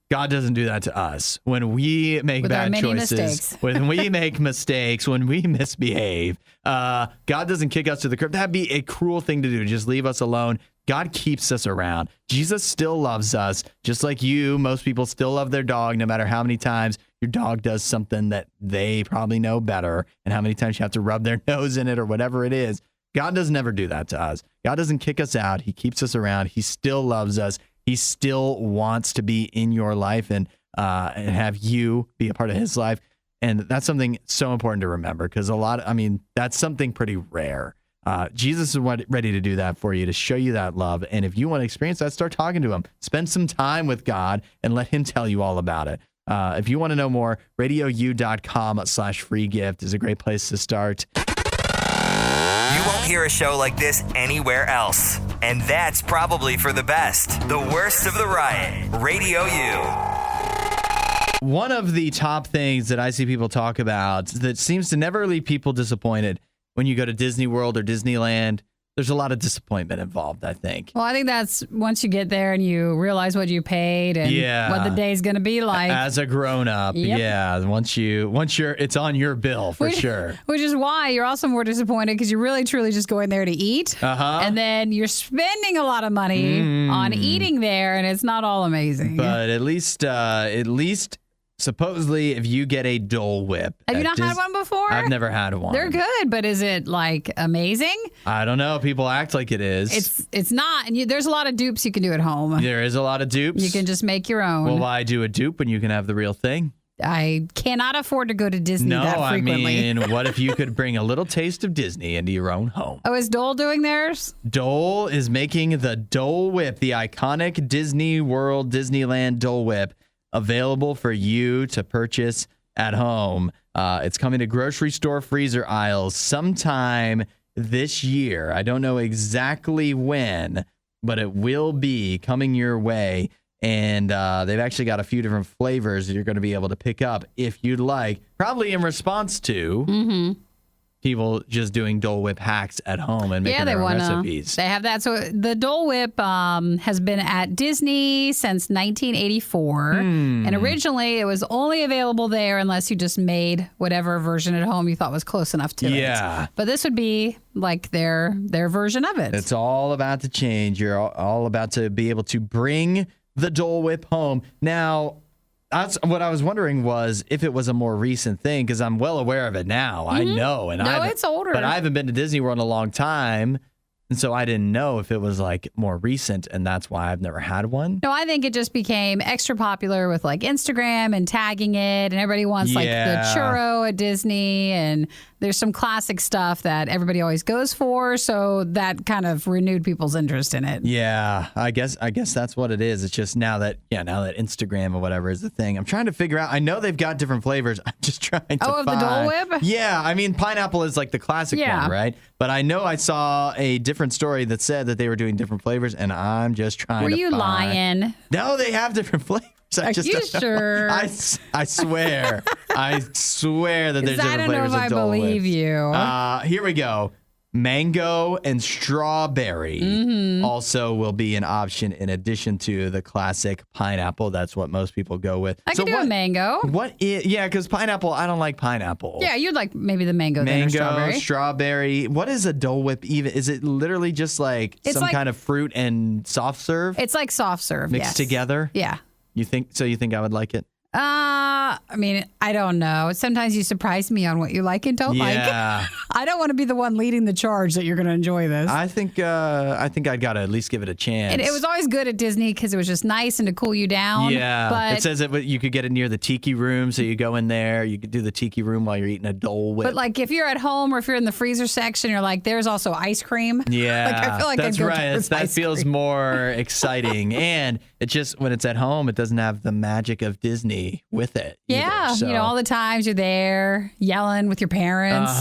God doesn't do that to us. When we make bad choices, when we make mistakes, when we misbehave, God doesn't kick us to the curb. That'd be a cruel thing to do, just leave us alone. God keeps us around. Jesus still loves us, just like you. Most people still love their dog, no matter how many times your dog does something that they probably know better and how many times you have to rub their nose in it or whatever it is. God doesn't ever do that to us. God doesn't kick us out. He keeps us around. He still loves us. He still wants to be in your life and have you be a part of his life. And that's something so important to remember because that's something pretty rare. Jesus is ready to do that for you, to show you that love. And if you want to experience that, start talking to him. Spend some time with God and let him tell you all about it. If you want to know more, RadioU.com/free gift is a great place to start. You won't hear a show like this anywhere else. And that's probably for the best. The Worst of the Riot. Radio U. One of the top things that I see people talk about that seems to never leave people disappointed when you go to Disney World or Disneyland, there's a lot of disappointment involved, I think. Well, I think that's once you get there and you realize what you paid and what the day's going to be like. As a grown-up, once you're, it's on your bill for sure. Which is why you're also more disappointed because you're really, truly just going there to eat. And then you're spending a lot of money on eating there, and it's not all amazing. But at least supposedly, if you get a Dole Whip. Have you not had one before? I've never had one. They're good, but is it like amazing? I don't know. People act like it is. It's not. And there's a lot of dupes you can do at home. There is a lot of dupes. You can just make your own. Well, why do a dupe when you can have the real thing? I cannot afford to go to Disney that frequently. No, I mean, what if you could bring a little taste of Disney into your own home? Oh, is Dole doing theirs? Dole is making the Dole Whip, the iconic Disney World, Disneyland Dole Whip, available for you to purchase at home. It's coming to grocery store freezer aisles sometime this year. I don't know exactly when, but it will be coming your way. And they've actually got a few different flavors that you're going to be able to pick up if you'd like, probably in response to people just doing Dole Whip hacks at home and making their own recipes. They have that. So the Dole Whip has been at Disney since 1984. And originally it was only available there unless you just made whatever version at home you thought was close enough to it. But this would be like their version of it. It's all about to change. You're all about to be able to bring the Dole Whip home. Now, that's what I was wondering was if it was a more recent thing, because I'm well aware of it now. I know. And it's older. But I haven't been to Disney World in a long time. And so I didn't know if it was like more recent, and that's why I've never had one. No, I think it just became extra popular with like Instagram and tagging it, and everybody wants like the churro at Disney, and there's some classic stuff that everybody always goes for, so that kind of renewed people's interest in it. Yeah, I guess that's what it is. It's just now that Instagram or whatever is the thing. I'm trying to figure out. I know they've got different flavors. I'm just trying to find. Of the Dole Whip? Yeah, I mean pineapple is like the classic one, right? But I know I saw a different story that said that they were doing different flavors, and I'm just trying to find. Were you lying? No, they have different flavors. Are you sure? I swear. I swear that there's different flavors of Dole Whips. I don't know if I believe you. Here we go. Mango and strawberry also will be an option in addition to the classic pineapple. That's what most people go with. I could do a mango. Because pineapple, I don't like pineapple. Yeah, you'd like maybe the mango then, or strawberry. What is a Dole Whip even? Is it literally just like kind of fruit and soft serve? It's like soft serve, mixed together? Yeah. You think I would like it? I mean, I don't know. Sometimes you surprise me on what you like and don't like. I don't want to be the one leading the charge that you're going to enjoy this. I think I'd got to at least give it a chance. And it was always good at Disney because it was just nice and to cool you down. Yeah. But it says that you could get it near the tiki room, so you go in there, you could do the tiki room while you're eating a Dole Whip. But like if you're at home or if you're in the freezer section, you're like, there's also ice cream. Yeah. Like I feel like that's right. That feels more exciting. And it just, when it's at home, it doesn't have the magic of Disney with it. Yeah, so. All the times you're there yelling with your parents,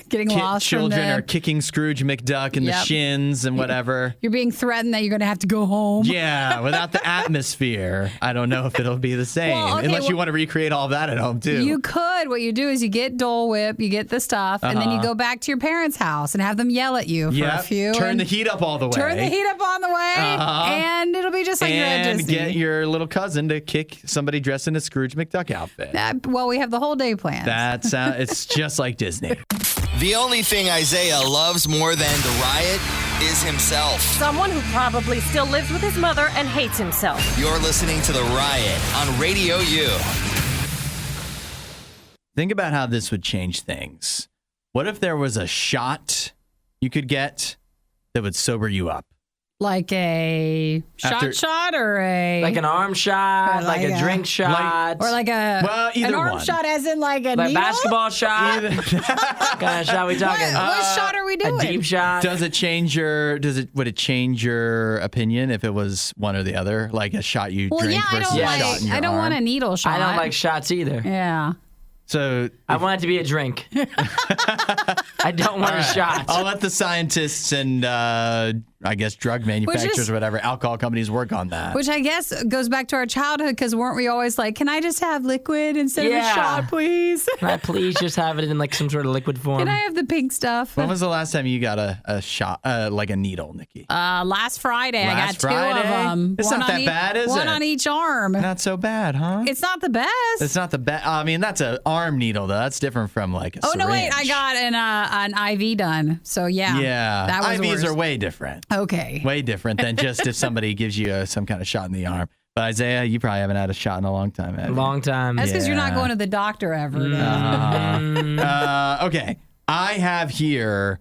getting lost from them. Children are kicking Scrooge McDuck in the shins and whatever. You're being threatened that you're going to have to go home. Yeah, without the atmosphere, I don't know if it'll be the same. Unless you want to recreate all of that at home, too. You could. What you do is you get Dole Whip, you get the stuff, and then you go back to your parents' house and have them yell at you for a few. Turn the heat up all the way. Turn the heat up on the way, and it'll be just like you're at Disney. And get your little cousin to kick somebody dressed in a Scrooge McDuck outfit. Well, we have the whole day planned. It's just like Disney. The only thing Isaiah loves more than the riot is himself. Someone who probably still lives with his mother and hates himself. You're listening to The Riot on Radio U. Think about how this would change things. What if there was a shot you could get that would sober you up? Like a shot or a... Like an arm shot, like a drink shot. Or like a... either an arm one. shot as in like a Like needle? basketball shot. What kind of shot we talking? What shot are we doing? A deep shot. Would it change your opinion if it was one or the other? Like a shot you drink versus a shot in your I don't arm? want a needle shot. I don't like shots either. Yeah. So I want it to be a drink. I don't want a shot. I'll let the scientists and I guess drug manufacturers or whatever, alcohol companies work on that. Which I guess goes back to our childhood because weren't we always like, can I just have liquid instead of a shot, please? Can I please just have it in like some sort of liquid form? Can I have the pink stuff? When was the last time you got a shot, like a needle, Nikki? Last Friday. I got Last two Friday? of them. It's not that bad, is it? One on each arm. Not so bad, huh? It's not the best. It's not the best. I mean, that's an arm needle, though. That's different from like a Oh, syringe. no, wait. I got an IV done. So, yeah. Yeah. That was IVs worse. are way different. Okay. Way different than just if somebody gives you some kind of shot in the arm. But Isaiah, you probably haven't had a shot in a long time, have you? Long time. That's because you're not going to the doctor ever. Okay. I have here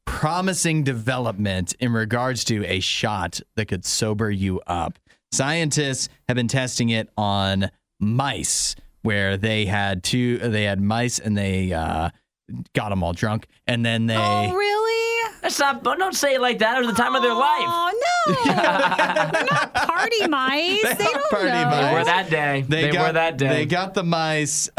promising development in regards to a shot that could sober you up. Scientists have been testing it on mice, where they had mice and they got them all drunk, and then they. Oh, really? That's not. Don't say it like that. It was the time of their life. Oh, no. They're not party mice. They don't party know. mice. They were that day. They were that day. They got the mice.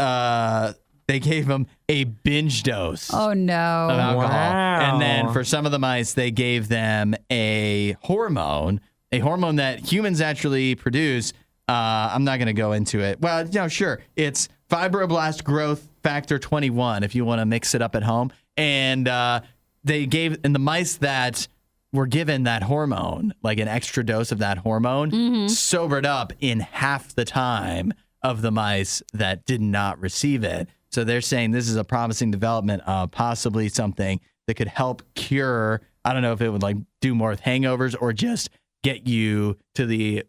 They gave them a binge dose Oh, no. of alcohol, Wow. and then for some of the mice, they gave them a hormone that humans actually produce. I'm not going to go into it. Well, no, sure. It's fibroblast growth factor 21 if you want to mix it up at home. And the mice that were given that hormone, like an extra dose of that hormone, sobered up in half the time of the mice that did not receive it. So they're saying this is a promising development of possibly something that could help cure. I don't know if it would like do more with hangovers or just get you to the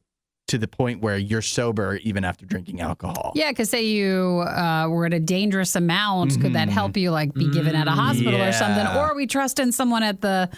point where you're sober even after drinking alcohol. Yeah, because say you were at a dangerous amount, could that help you like be given at a hospital or something? Or we trust in someone at the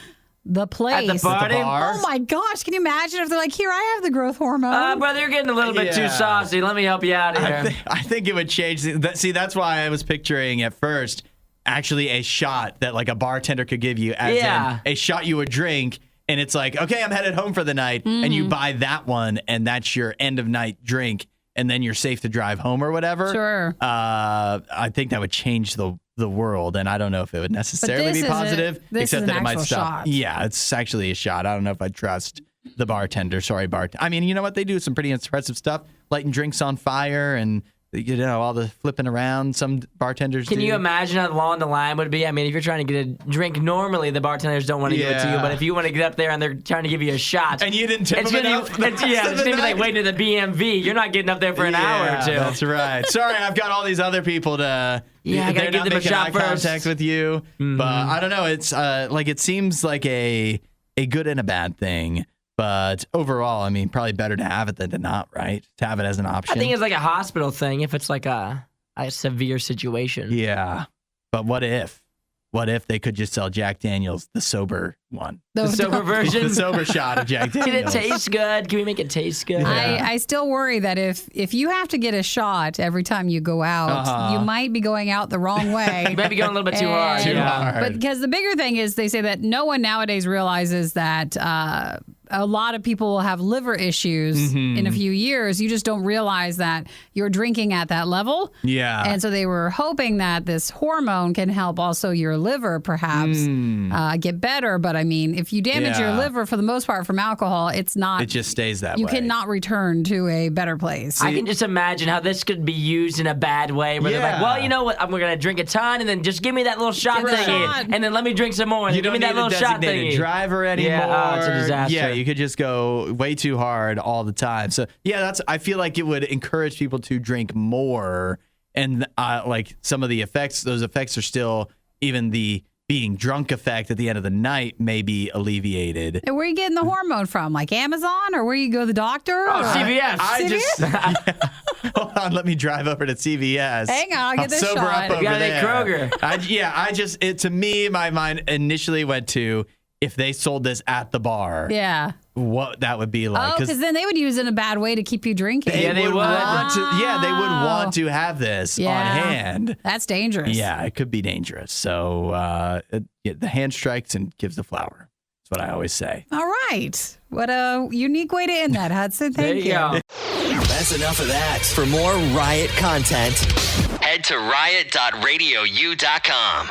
place. At the party? Oh my gosh, can you imagine if they're like, here, I have the growth hormone. Brother, you're getting a little bit too saucy. Let me help you out here. I think it would change. See, that's why I was picturing at first actually a shot that like a bartender could give you as in a shot you would drink. And it's like, okay, I'm headed home for the night. And you buy that one and that's your end of night drink. And then you're safe to drive home or whatever. Sure. I think that would change the world. And I don't know if it would necessarily be positive. This except is that an it might actual stop. shot. Yeah, it's actually a shot. I don't know if I trust the bartender. Sorry, bartender. I mean, you know what? They do some pretty impressive stuff, lighting drinks on fire and, you know, all the flipping around some bartenders Can do. you imagine how long the line would be? I mean, if you're trying to get a drink, normally the bartenders don't want to give it to you. But if you want to get up there and they're trying to give you a shot. And you didn't tip it's them gonna enough? It's going to be like waiting at the BMV. You're not getting up there for an hour or two. That's right. Sorry, I've got all these other people to. Yeah, I gotta they're give not them a making shot eye first. contact with you. But I don't know. It's like it seems like a good and a bad thing. But overall, I mean, probably better to have it than to not, right? To have it as an option. I think it's like a hospital thing if it's like a severe situation. Yeah. But what if? What if they could just sell Jack Daniels, the sober one? The sober version? The sober shot of Jack Daniels. Can it taste good? Can we make it taste good? I still worry that if you have to get a shot every time you go out, you might be going out the wrong way. You might be going a little bit too hard. And- Yeah. But because the bigger thing is they say that no one nowadays realizes that a lot of people will have liver issues in a few years. You just don't realize that you're drinking at that level. Yeah. And so they were hoping that this hormone can help also your liver perhaps get better. But I mean, if you damage your liver for the most part from alcohol, it's not. It just stays that you way. cannot return to a better place. I can just imagine how this could be used in a bad way where they're like, well, you know what? We're going to drink a ton and then just give me that little shot Give me a thingy. shot. And then let me drink some more. And You then don't give me that need a little shot designated thingy. driver anymore. Yeah, it's a disaster. Yeah, you could just go way too hard all the time. So yeah, I feel like it would encourage people to drink more, and like some of the effects, those effects are still, even the being drunk effect at the end of the night may be alleviated. And where are you getting the hormone from? Like Amazon, or where you go to the doctor? Oh, or- CVS. I just hold on, let me drive over to CVS. Hang on, I'll get this sober shot. up over You gotta there. make Kroger. To me, my mind initially went to, if they sold this at the bar, Yeah. what that would be like. Oh, because then they would use it in a bad way to keep you drinking. They would want to, yeah, they would Oh. want to have this on hand. That's dangerous. Yeah, it could be dangerous. So the hand strikes and gives the flower. That's what I always say. All right. What a unique way to end that, Hudson. Thank you. Go. That's enough of that. For more Riot content, head to riot.radiou.com.